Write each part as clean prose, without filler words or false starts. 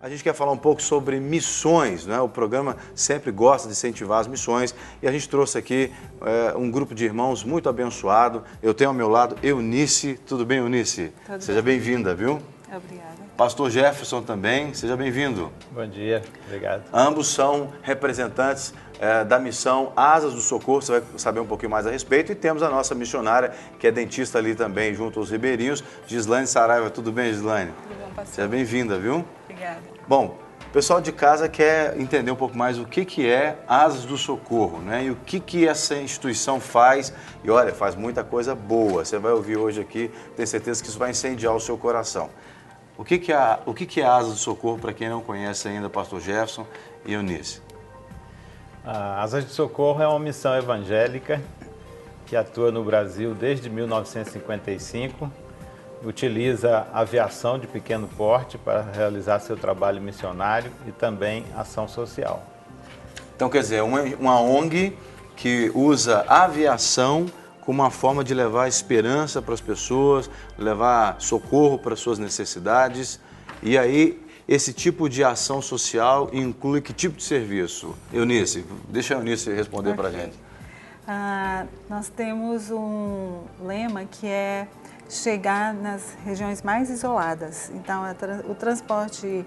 A gente quer falar um pouco sobre missões, né? O programa sempre gosta de incentivar as missões e a gente trouxe aqui um grupo de irmãos muito abençoado. Eu tenho ao meu lado Eunice. Tudo bem, Eunice? Seja bem-vinda, viu? Obrigada. Pastor Jefferson também, seja bem-vindo. Bom dia, obrigado. Ambos são representantes da missão Asas do Socorro, você vai saber um pouquinho mais a respeito. E temos a nossa missionária, que é dentista ali também, junto aos ribeirinhos, Gislaine Saraiva. Tudo bem, Gislaine? Tudo bom, pastor? Seja bem-vinda, viu? Obrigada. Bom, o pessoal de casa quer entender um pouco mais o que é Asas do Socorro, né? E o que essa instituição faz. E olha, faz muita coisa boa. Você vai ouvir hoje aqui, tenho certeza que isso vai incendiar o seu coração. O que é Asas do Socorro, para quem não conhece ainda, Pastor Jefferson e Eunice? A Asas do Socorro é uma missão evangélica que atua no Brasil desde 1955, utiliza aviação de pequeno porte para realizar seu trabalho missionário e também ação social. Então, quer dizer, uma ONG que usa aviação como uma forma de levar esperança para as pessoas, levar socorro para as suas necessidades. E aí, esse tipo de ação social inclui que tipo de serviço? Eunice, deixa a Eunice responder para a gente. Nós temos um lema que é chegar nas regiões mais isoladas. Então, o transporte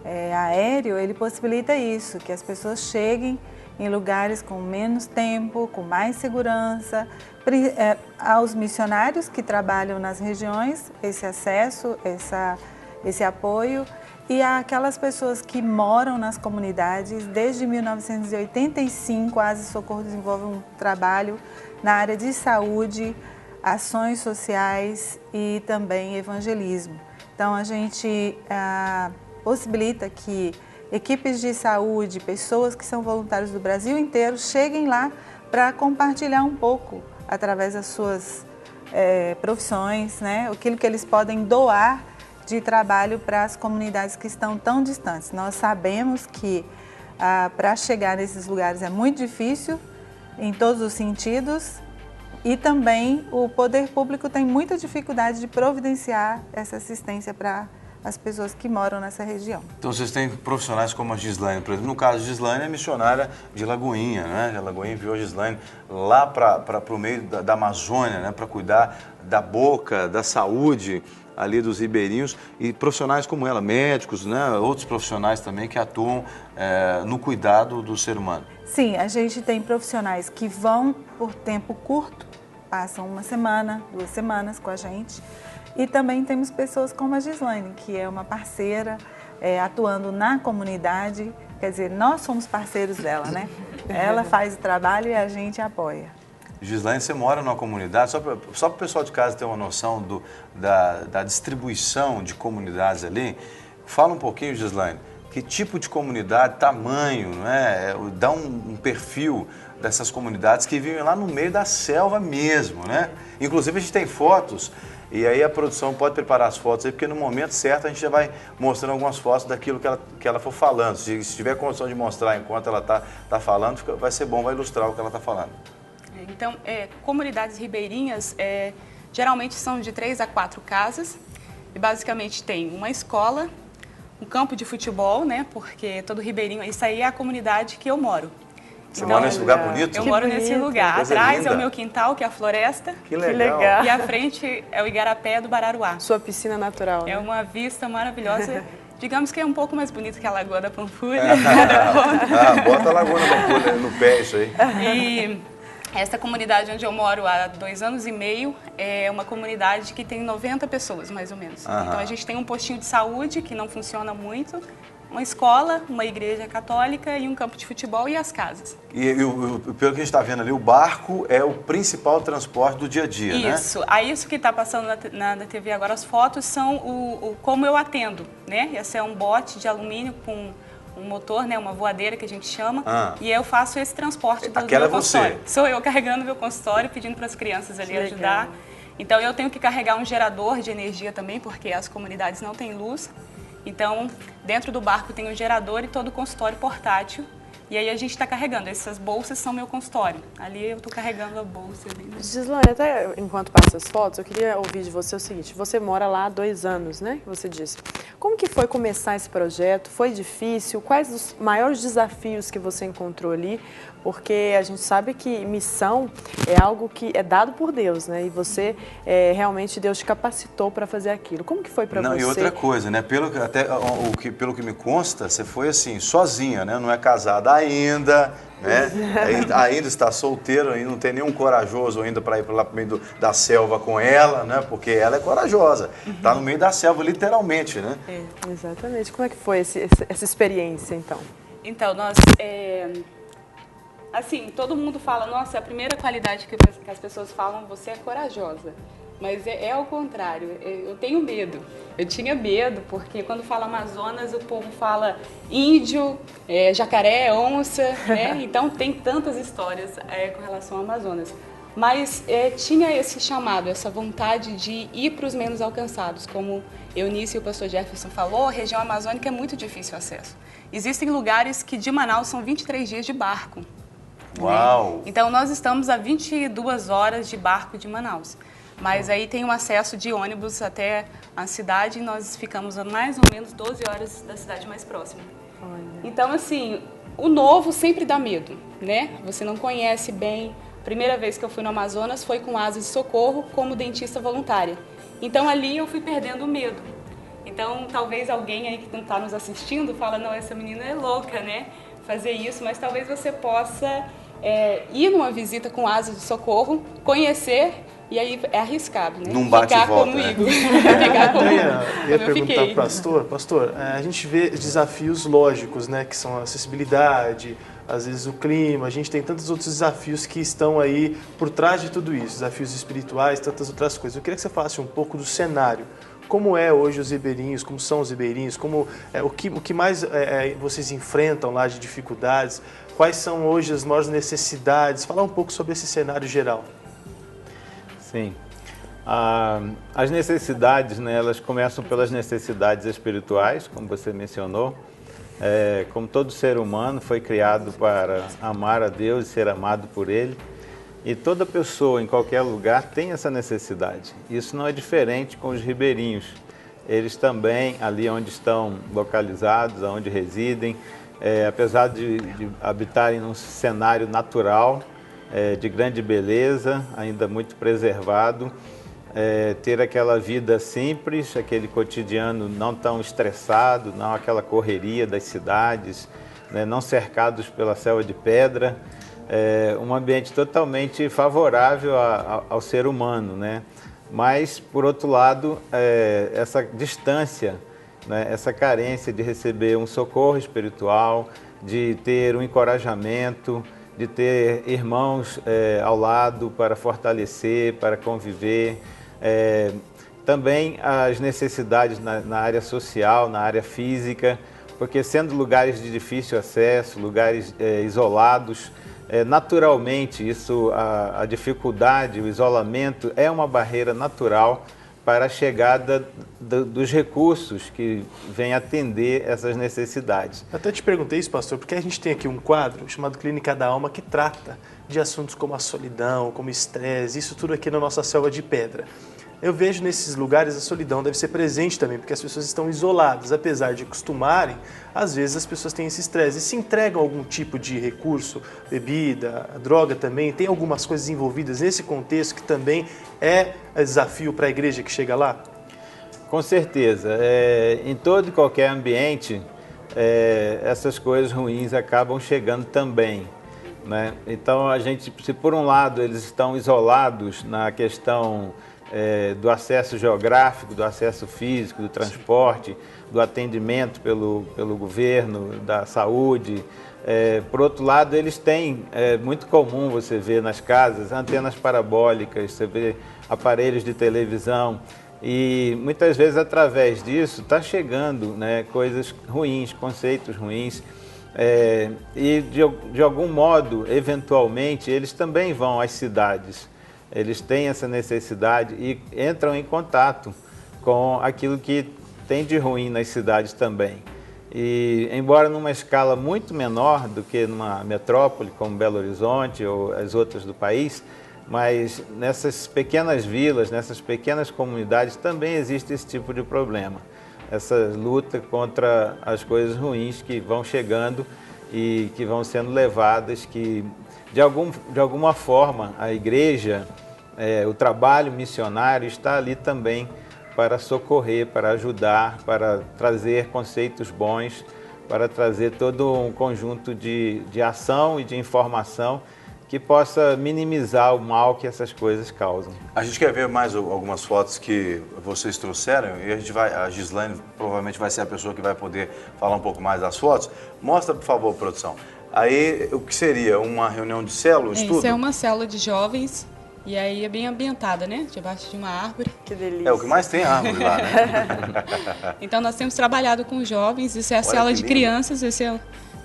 aéreo, ele possibilita isso, que as pessoas cheguem em lugares com menos tempo, com mais segurança, aos missionários que trabalham nas regiões, esse acesso, esse apoio, e aquelas pessoas que moram nas comunidades. Desde 1985, a Asas do Socorro desenvolve um trabalho na área de saúde, ações sociais e também evangelismo. Então, a gente possibilita que equipes de saúde, pessoas que são voluntários do Brasil inteiro, cheguem lá para compartilhar um pouco, através das suas profissões, né, aquilo que eles podem doar de trabalho para as comunidades que estão tão distantes. Nós sabemos que para chegar nesses lugares é muito difícil, em todos os sentidos, e também o poder público tem muita dificuldade de providenciar essa assistência para as pessoas que moram nessa região. Então, vocês têm profissionais como a Gislaine, por exemplo. No caso, a Gislaine é missionária de Lagoinha, né? A Lagoinha enviou a Gislaine lá para o meio da Amazônia, né? Para cuidar da boca, da saúde ali dos ribeirinhos, e profissionais como ela, médicos, né? Outros profissionais também que atuam no cuidado do ser humano. Sim, a gente tem profissionais que vão por tempo curto, passam uma semana, 2 semanas com a gente. E também temos pessoas como a Gislaine, que é uma parceira, atuando na comunidade. Quer dizer, nós somos parceiros dela, né? Ela faz o trabalho e a gente apoia. Gislaine, você mora numa comunidade, só para o pessoal de casa ter uma noção da distribuição de comunidades ali. Fala um pouquinho, Gislaine, que tipo de comunidade, tamanho, né? Dá um perfil dessas comunidades que vivem lá no meio da selva mesmo, né? Inclusive, a gente tem fotos. E aí a produção pode preparar as fotos aí, porque no momento certo a gente já vai mostrando algumas fotos daquilo que ela for falando. Se tiver condição de mostrar enquanto ela está falando, vai ser bom, vai ilustrar o que ela está falando. Então, comunidades ribeirinhas geralmente são de 3 a 4 casas. E basicamente tem uma escola, um campo de futebol, né? Porque todo ribeirinho, isso aí é a comunidade que eu moro. Você mora nesse lugar bonito? Eu moro nesse lugar. Coisa Atrás linda. É o meu quintal, que é a floresta. Que legal. E à frente é o Igarapé do Bararuá. Sua piscina natural, né? É uma vista maravilhosa. Digamos que é um pouco mais bonito que a Lagoa da Pampulha. Bota a Lagoa da Pampulha no pé, isso aí. E esta comunidade onde eu moro há 2 anos e meio é uma comunidade que tem 90 pessoas, mais ou menos. Então a gente tem um postinho de saúde que não funciona muito, uma escola, uma igreja católica e um campo de futebol e as casas. E pelo que a gente está vendo ali, o barco é o principal transporte do dia a dia, né? Isso. Aí isso que está passando na TV agora, as fotos, são como eu atendo, né? Esse é um bote de alumínio com um motor, né? Uma voadeira que a gente chama. E eu faço esse transporte do Aquela meu consultório. Você. Sou eu carregando meu consultório, pedindo para as crianças ali ajudar. Então eu tenho que carregar um gerador de energia também, porque as comunidades não têm luz. Então, dentro do barco tem um gerador e todo o consultório portátil E aí a gente está carregando. Essas bolsas são meu consultório. Ali eu estou carregando a bolsa. Gislaine, até enquanto passa as fotos, eu queria ouvir de você o seguinte. Você mora lá há 2 anos, né? Você disse. Como que foi começar esse projeto? Foi difícil? Quais os maiores desafios que você encontrou ali? Porque a gente sabe que missão é algo que é dado por Deus, né? E você, realmente, Deus te capacitou para fazer aquilo. Como que foi para você? Não, e outra coisa, né? Pelo que me consta, você foi assim, sozinha, né? Não é casada ainda, né? Ainda está solteiro, ainda não tem nenhum corajoso ainda para ir para lá pro meio da selva com ela, né? Porque ela é corajosa. Está no meio da selva, literalmente, né? Exatamente. Como é que foi essa experiência, então? Então, nós... Assim, todo mundo fala, nossa, a primeira qualidade que as pessoas falam, você é corajosa. Mas é ao contrário, eu tenho medo. Eu tinha medo, porque quando fala Amazonas, o povo fala índio, jacaré, onça, né? Então tem tantas histórias com relação ao Amazonas. Mas tinha esse chamado, essa vontade de ir para os menos alcançados. Como Eunice e o pastor Jefferson falou, a região amazônica é muito difícil o acesso. Existem lugares que de Manaus são 23 dias de barco. Uau! Né? Então nós estamos a 22 horas de barco de Manaus. Mas aí tem um acesso de ônibus até a cidade e nós ficamos a mais ou menos 12 horas da cidade mais próxima. Olha. Então, assim, o novo sempre dá medo, né? Você não conhece bem. Primeira vez que eu fui no Amazonas foi com Asas de Socorro como dentista voluntária. Então ali eu fui perdendo o medo. Então talvez alguém aí que está nos assistindo fala, não, essa menina é louca, né? Fazer isso, mas talvez você possa ir numa visita com Asas de Socorro, conhecer, e aí é arriscado, né? Num bate e volta, comigo. né? Ficar como Eu ia eu perguntar fiquei. para o pastor, a gente vê desafios lógicos, né, que são a acessibilidade, às vezes o clima, a gente tem tantos outros desafios que estão aí por trás de tudo isso, desafios espirituais, tantas outras coisas. Eu queria que você falasse um pouco do cenário. Como é hoje os ribeirinhos, como são os ribeirinhos, o que mais vocês enfrentam lá de dificuldades, quais são hoje as maiores necessidades? Falar um pouco sobre esse cenário geral. Sim. As necessidades, né, elas começam pelas necessidades espirituais, como você mencionou. Como todo ser humano foi criado para amar a Deus e ser amado por Ele. E toda pessoa, em qualquer lugar, tem essa necessidade. Isso não é diferente com os ribeirinhos. Eles também, ali onde estão localizados, onde residem, apesar de habitarem num cenário natural, de grande beleza, ainda muito preservado, ter aquela vida simples, aquele cotidiano não tão estressado, não aquela correria das cidades, né, não cercados pela selva de pedra, um ambiente totalmente favorável ao ser humano, né? Mas, por outro lado, essa distância, né, essa carência de receber um socorro espiritual, de ter um encorajamento, de ter irmãos ao lado para fortalecer, para conviver. Também as necessidades na área social, na área física, porque sendo lugares de difícil acesso, lugares isolados, naturalmente a dificuldade, o isolamento é uma barreira natural para a chegada dos recursos que vêm atender essas necessidades. Eu até te perguntei isso, pastor, porque a gente tem aqui um quadro chamado Clínica da Alma que trata de assuntos como a solidão, como estresse, isso tudo aqui na nossa selva de pedra. Eu vejo nesses lugares a solidão deve ser presente também, porque as pessoas estão isoladas, apesar de acostumarem, às vezes as pessoas têm esse estresse e se entregam a algum tipo de recurso, bebida, droga também, tem algumas coisas envolvidas nesse contexto que também é desafio para a igreja que chega lá? Com certeza, em todo e qualquer ambiente, essas coisas ruins acabam chegando também, né? Então a gente, se por um lado eles estão isolados na questão do acesso geográfico, do acesso físico, do transporte, do atendimento pelo governo, da saúde. Por outro lado, eles têm, muito comum você ver nas casas, antenas parabólicas, você vê aparelhos de televisão e muitas vezes através disso está chegando, né, coisas ruins, conceitos ruins. E de algum modo, eventualmente, eles também vão às cidades. Eles têm essa necessidade e entram em contato com aquilo que tem de ruim nas cidades também. E, embora numa escala muito menor do que numa metrópole como Belo Horizonte ou as outras do país, mas nessas pequenas vilas, nessas pequenas comunidades também existe esse tipo de problema. Essa luta contra as coisas ruins que vão chegando e que vão sendo levadas, que de alguma forma a igreja, o trabalho missionário está ali também para socorrer, para ajudar, para trazer conceitos bons, para trazer todo um conjunto de ação e de informação que possa minimizar o mal que essas coisas causam. A gente quer ver mais algumas fotos que vocês trouxeram e a Gislaine provavelmente vai ser a pessoa que vai poder falar um pouco mais das fotos. Mostra, por favor, produção. Aí, o que seria? Uma reunião de célula, estudo? Isso é uma célula de jovens. E aí é bem ambientada, né? Debaixo de uma árvore. Que delícia. É o que mais tem árvore lá, né? Então nós temos trabalhado com jovens, isso é a célula de crianças,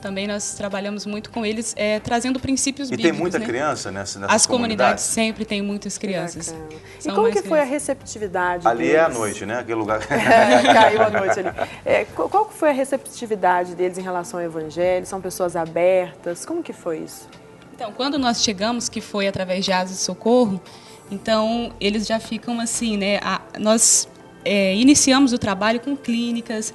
também nós trabalhamos muito com eles, trazendo princípios bíblicos. E tem muita criança nessas As comunidades sempre têm muitas crianças. E como que foi a receptividade ali deles? É à noite, né? Aquele lugar... Caiu à noite ali. Qual que foi a receptividade deles em relação ao evangelho? São pessoas abertas? Como que foi isso? Então, quando nós chegamos, que foi através de Asas de Socorro, então eles já ficam assim, né? Nós iniciamos o trabalho com clínicas,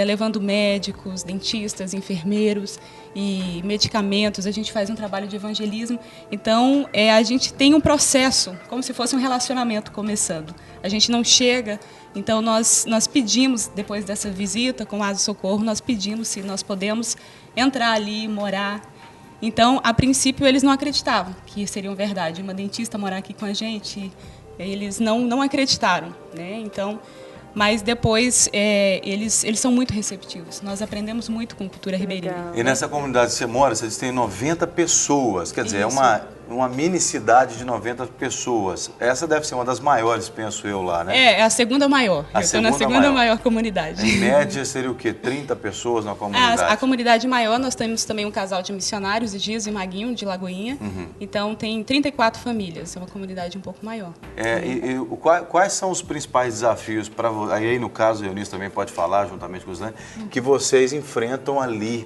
levando médicos, dentistas, enfermeiros e medicamentos. A gente faz um trabalho de evangelismo. Então, a gente tem um processo, como se fosse um relacionamento começando. A gente não chega, então nós pedimos, depois dessa visita com Asas de Socorro, nós pedimos se nós podemos entrar ali, morar. Então, a princípio, eles não acreditavam que seria verdade. Uma dentista morar aqui com a gente, eles não acreditaram, né? Então, mas depois eles são muito receptivos. Nós aprendemos muito com cultura ribeirinha. E nessa comunidade que você mora, vocês têm 90 pessoas, quer dizer, é uma mini cidade de 90 pessoas. Essa deve ser uma das maiores, penso eu, lá, né? É a segunda maior. Eu estou na segunda maior comunidade. Em média, seria o quê? 30 pessoas na comunidade? A comunidade maior, nós temos também um casal de missionários, Dias e Maguinho, de Lagoinha. Então, tem 34 famílias. É uma comunidade um pouco maior. Quais são os principais desafios para vocês? Aí, no caso, a Eunice também pode falar, juntamente com o Gislaine, que vocês enfrentam ali,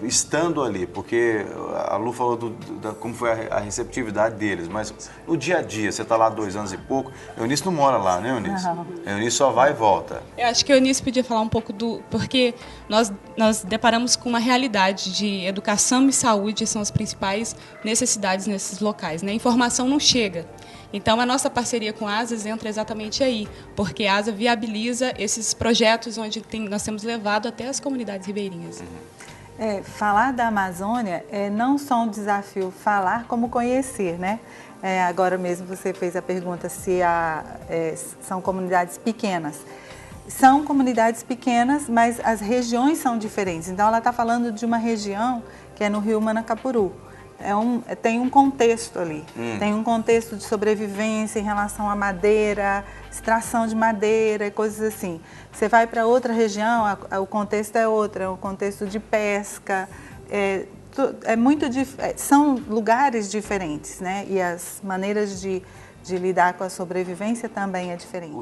estando ali, porque a Lu falou como foi a receptividade deles, mas no dia a dia, você está lá há 2 anos e pouco, a Eunice não mora lá, né, Eunice? Não. A Eunice só vai e volta. Eu acho que a Eunice podia falar um pouco porque nós deparamos com uma realidade de educação e saúde, são as principais necessidades nesses locais, né? A informação não chega. Então, a nossa parceria com a Asas entra exatamente aí, porque a Asa viabiliza esses projetos onde nós temos levado até as comunidades ribeirinhas. Falar da Amazônia é não só um desafio falar, como conhecer, né? Agora mesmo você fez a pergunta se são comunidades pequenas. São comunidades pequenas, mas as regiões são diferentes. Então, ela está falando de uma região que é no Rio Manacapuru. Tem um contexto ali, tem um contexto de sobrevivência em relação à madeira, extração de madeira e coisas assim. Você vai para outra região, o contexto é outro, é um contexto de pesca, são lugares diferentes, né? E as maneiras de lidar com a sobrevivência também é diferente.